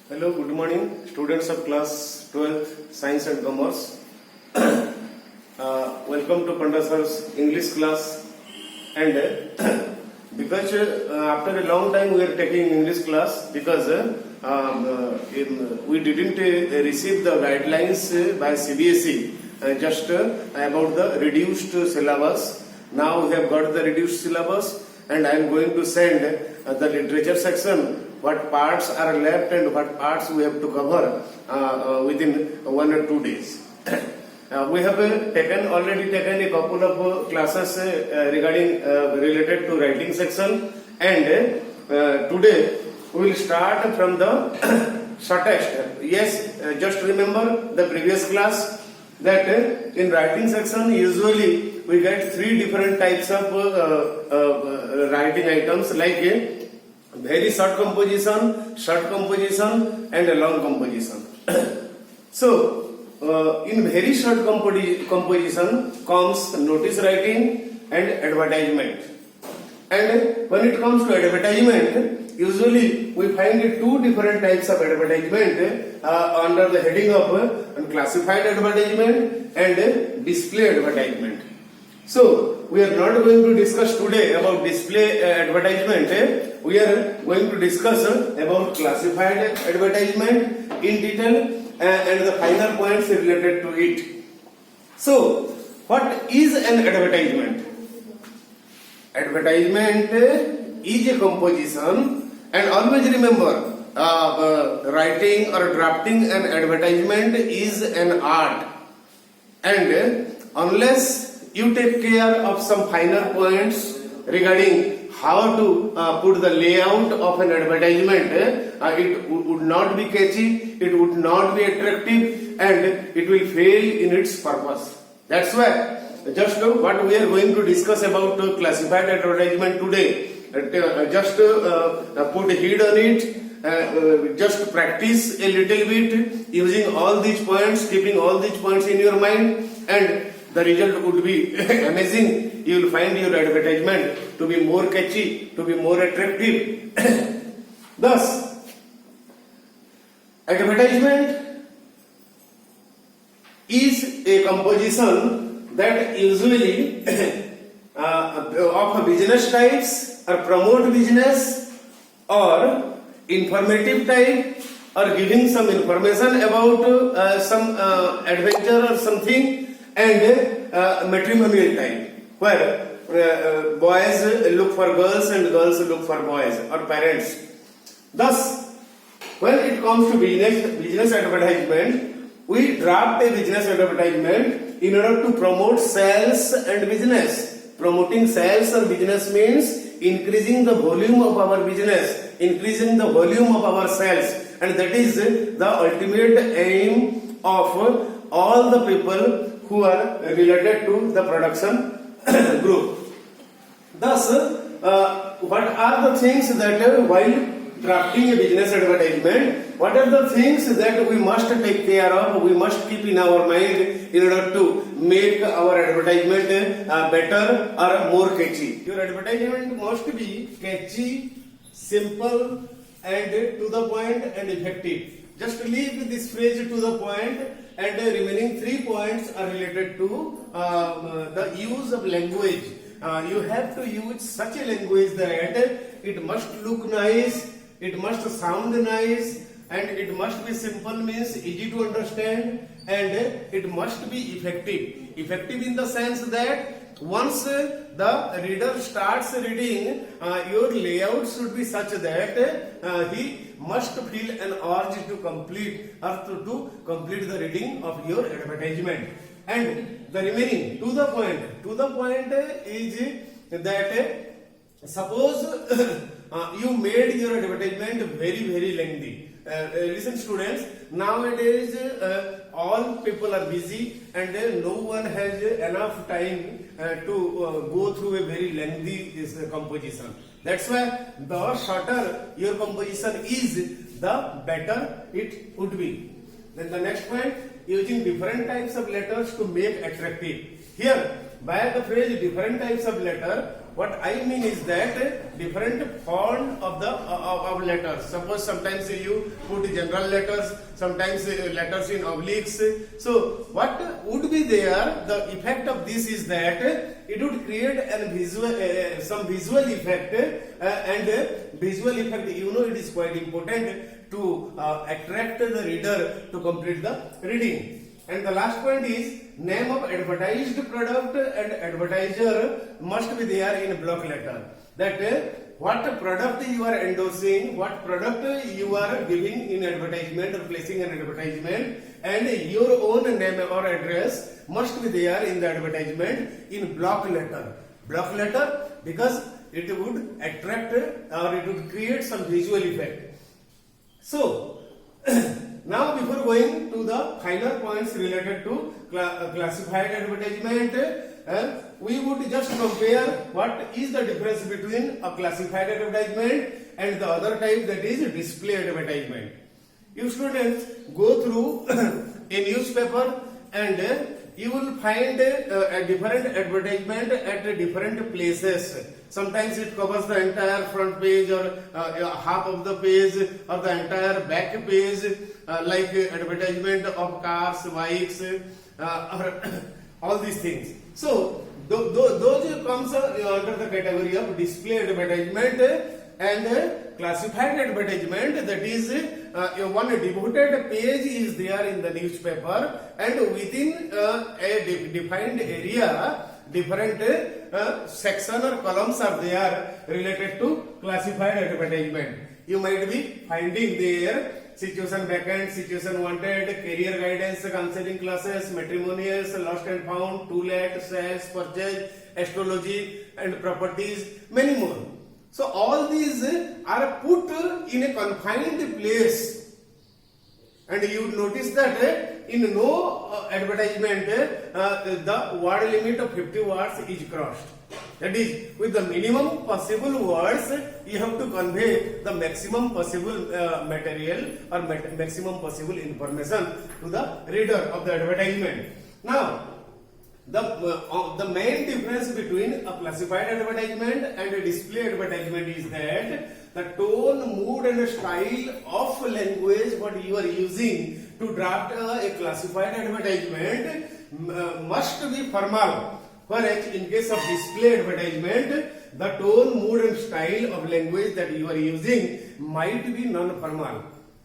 Hello, good morning, students of class 12th Science and Commerce. Welcome to Panda Sir's English class. And because after a long time we are taking English class because we didn't receive the guidelines by CBSE just about the reduced syllabus. Now we have got the reduced syllabus, and I am going to send the literature section what parts are left and what parts we have to cover within 1 or 2 days. We have already taken a couple of classes regarding related to writing section, and today we will start from the shortest. Yes, just remember the previous class that in writing section usually we get 3 different types of writing items, like very short composition, and a long composition. So, in very short composition comes notice writing and advertisement. And when it comes to advertisement, usually we find 2 different types of advertisement under the heading of classified advertisement and display advertisement. So, we are not going to discuss today about display advertisement. We are going to discuss about classified advertisement in detail and the final points related to it. So, what is an advertisement? Advertisement is a composition, and always remember, writing or drafting an advertisement is an art, and unless you take care of some final points regarding how to put the layout of an advertisement, it would not be catchy, it would not be attractive, and it will fail in its purpose. That's why just what we are going to discuss about classified advertisement today. Just put heed on it, just practice a little bit using all these points, keeping all these points in your mind, and the result would be amazing. You will find your advertisement to be more catchy, to be more attractive. Thus, advertisement is a composition that usually of business types or promote business or informative type or giving some information about some adventure or something, and matrimonial type where boys look for girls and girls look for boys or parents. Thus, when it comes to business advertisement, we draft a business advertisement in order to promote sales and business. Promoting sales or business means increasing the volume of our business, increasing the volume of our sales, and that is the ultimate aim of all the people who are related to the production group. Thus, what are the things that while drafting a business advertisement, what are the things that we must take care of, we must keep in our mind in order to make our advertisement better or more catchy? Your advertisement must be catchy, simple, and to the point and effective. Just leave this phrase to the point, and the remaining 3 points are related to the use of language. You have to use such a language that it must look nice, it must sound nice, and it must be simple, means easy to understand, and it must be effective. Effective in the sense that once the reader starts reading, your layout should be such that he must feel an urge to complete or to complete the reading of your advertisement. And the remaining to the point is that suppose you made your advertisement very lengthy. Listen students, nowadays all people are busy and no one has enough time to go through a very lengthy composition. That's why the shorter your composition is, the better it would be. Then the next point, using different types of letters to make attractive. Here, by the phrase different types of letter, what I mean is that different font of the of letters. Suppose sometimes you put general letters, sometimes letters in obliques. So what would be there? The effect of this is that it would create an visual some visual effect, and visual effect, you know, it is quite important to attract the reader to complete the reading. And the last point is name of advertised product and advertiser must be there in block letter. That what product you are endorsing, what product you are giving in advertisement or placing an advertisement, and your own name or address must be there in the advertisement in block letter. Block letter because it would attract or it would create some visual effect. So now before going to the final points related to classified advertisement, we would just compare what is the difference between a classified advertisement and the other type, that is display advertisement. You students go through a newspaper and you will find a different advertisement at different places. Sometimes it covers the entire front page or half of the page or the entire back page, like advertisement of cars, bikes, or all these things. So those comes under the category of display advertisement. And classified advertisement, that is one devoted page is there in the newspaper, and within a defined area different section or columns are there related to classified advertisement. You might be finding there situation vacant, situation wanted, career guidance, counseling classes, matrimonials, lost and found, to let, sales, purchase, astrology and properties, many more. So all these are put in a confined place, and you would notice that in no advertisement the word limit of 50 words is crossed. That is, with the minimum possible words, you have to convey the maximum possible material or maximum possible information to the reader of the advertisement. Now, the main difference between a classified advertisement and a display advertisement is that the tone, mood and style of language what you are using to draft a classified advertisement must be formal, whereas in case of display advertisement the tone, mood and style of language that you are using might be non-formal.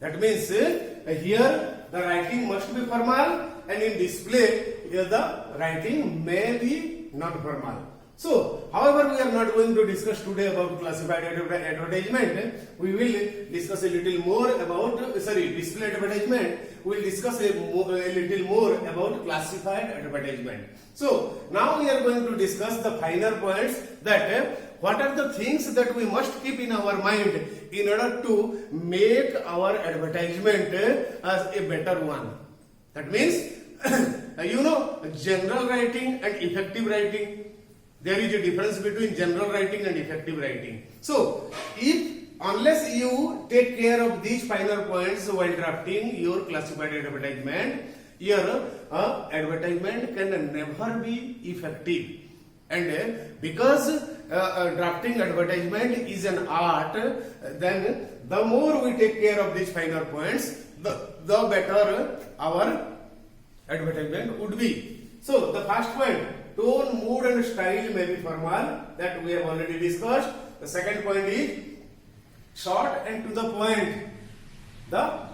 That means here the writing must be formal, and in display the writing may be non-formal. So, however, we are not going to discuss today about classified advertisement. We will discuss a little more about, display advertisement. We will discuss a little more about classified advertisement. So, now we are going to discuss the finer points, that what are the things that we must keep in our mind in order to make our advertisement as a better one. That means, general writing and effective writing. There is a difference between general writing and effective writing. So, unless you take care of these finer points while drafting your classified advertisement, your advertisement can never be effective. And because drafting advertisement is an art, then the more we take care of these finer points, the better our advertisement would be. So, the first point, tone, mood and style may be formal, that we have already discussed. The second point is short and to the point.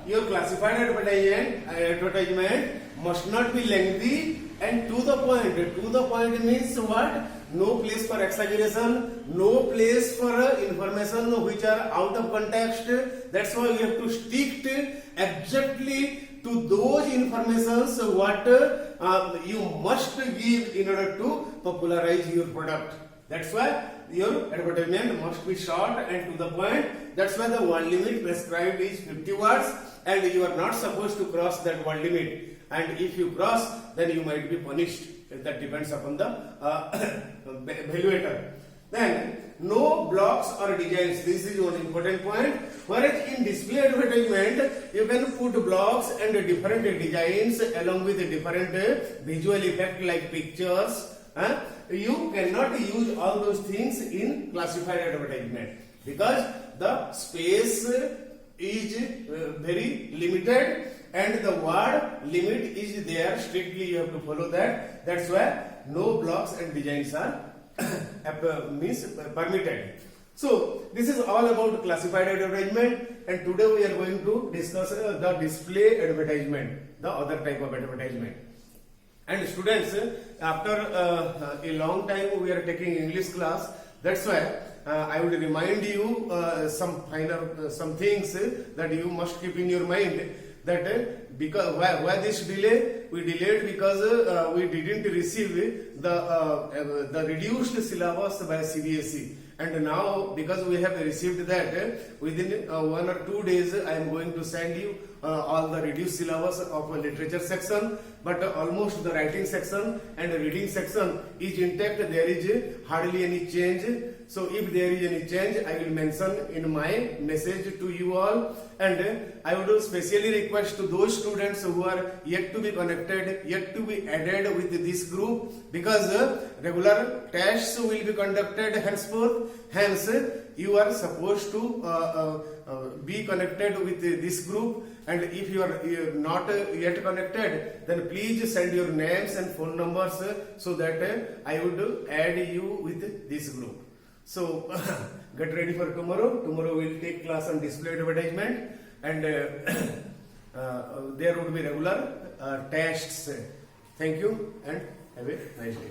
Your classified advertisement must not be lengthy and to the point. To the point means what? No place for exaggeration, no place for information which are out of context. That's why you have to stick exactly to those informations what you must give in order to popularize your product. That's why your advertisement must be short and to the point. That's why the word limit prescribed is 50 words, and you are not supposed to cross that word limit. And if you cross, then you might be punished. That depends upon the evaluator. Then, no blocks or designs. This is one important point. Whereas in display advertisement, you can put blocks and different designs along with different visual effect like pictures, you cannot use all those things in classified advertisement because the space is very limited and the word limit is there. Strictly you have to follow that. That's why no blocks and designs are means permitted. So this is all about classified advertisement, and today we are going to discuss the display advertisement, the other type of advertisement. And students, after a long time we are taking English class. That's why I would remind you some things that you must keep in your mind. That because why this delay? We delayed because we didn't receive the reduced syllabus by CBSE. And now, because we have received that, within 1 or 2 days, I am going to send you all the reduced syllabus of literature section, but almost the writing section and the reading section is intact. There is hardly any change. So if there is any change, I will mention in my message to you all. And I would specially request to those students who are yet to be connected, yet to be added with this group, because regular tests will be conducted henceforth. Hence, you are supposed to be connected with this group. And if you are not yet connected, then please send your names and phone numbers so that I would add you with this group. So get ready for tomorrow. Tomorrow we will take class on display advertisement, and there would be regular tests. Thank you and have a nice day.